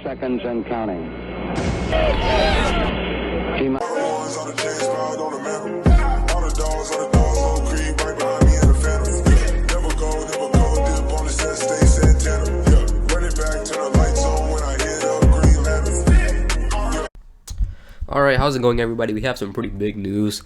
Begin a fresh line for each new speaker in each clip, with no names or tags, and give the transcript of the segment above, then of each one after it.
seconds and counting.
Alright, how's it going, everybody? We have some pretty big news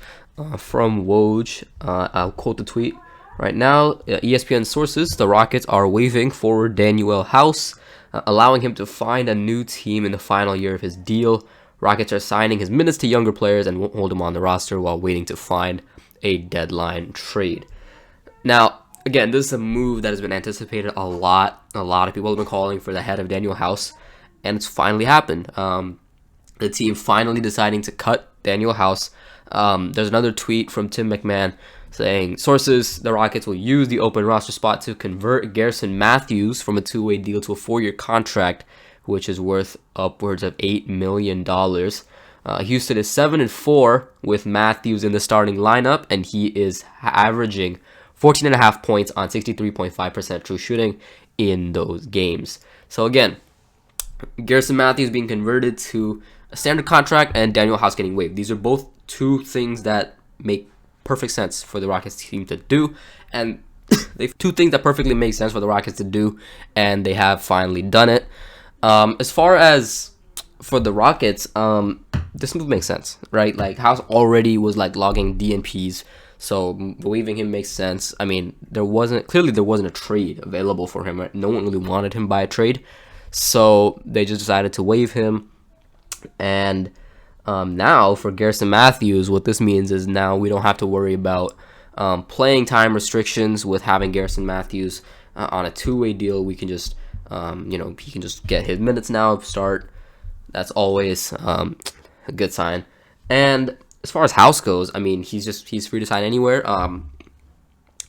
from Woj. I'll quote the tweet right now. ESPN sources, the Rockets are waiving forward Danuel House, allowing him to find a new team in the final year of his deal. Rockets are signing his minutes to younger players and won't hold him on the roster while waiting to find a deadline trade. Now, again, this is a move that has been anticipated a lot. A lot of people have been calling for the head of Danuel House, and it's finally happened. The team finally deciding to cut Danuel House. There's another tweet from Tim McMahon saying, sources, the Rockets will use the open roster spot to convert Garrison Mathews from a two-way deal to a 4-year contract, which is worth upwards of $8 million. Houston is 7-4 with Mathews in the starting lineup, and he is averaging 14.5 points on 63.5% true shooting in those games. So again, Garrison Mathews being converted to a standard contract and Danuel House getting waived. These are both two things that make perfect sense for the Rockets team to do, and they two things that perfectly make sense for the Rockets to do, and they have finally done it. As far as for the Rockets, this move makes sense, right? Like, House already was like logging DNPs, so waiving him makes sense. I mean, there wasn't a trade available for him, right? No one really wanted him by a trade, so they just decided to waive him. And now for Garrison Mathews, what this means is now we don't have to worry about playing time restrictions with having Garrison Mathews on a two-way deal. We can just, he can just get his minutes now, start. That's always a good sign. And as far as House goes, I mean, he's free to sign anywhere.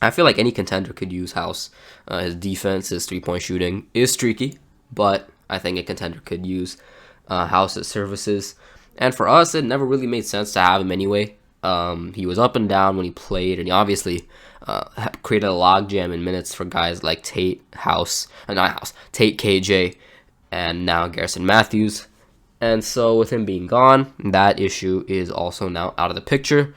I feel like any contender could use House. His defense, his three-point shooting is streaky, but I think a contender could use House's services. And for us, it never really made sense to have him anyway. He was up and down when he played, and he obviously created a logjam in minutes for guys like Tate, KJ, and now Garrison Mathews. And so with him being gone, that issue is also now out of the picture.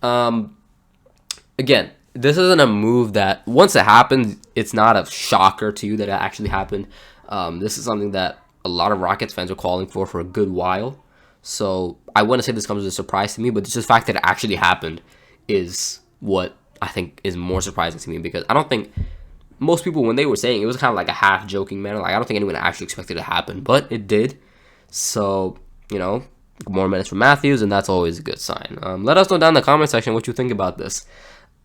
Again, this isn't a move that once it happens, it's not a shocker to you that it actually happened. This is something that a lot of Rockets fans are calling for a good while. So I wouldn't say this comes as a surprise to me, but just the fact that it actually happened is what I think is more surprising to me, because I don't think most people, when they were saying it was kind of like a half joking manner, like I don't think anyone actually expected it to happen, but it did. So, more minutes for Mathews, and that's always a good sign. Let us know down in the comment section what you think about this.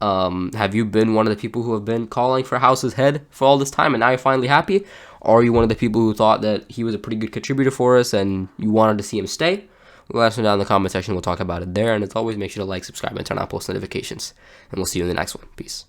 Have you been one of the people who have been calling for House's head for all this time and now you're finally happy? Or are you one of the people who thought that he was a pretty good contributor for us and you wanted to see him stay? Let us know down in the comment section. We'll talk about it there. And as always, make sure to like, subscribe, and turn on post notifications. And we'll see you in the next one. Peace.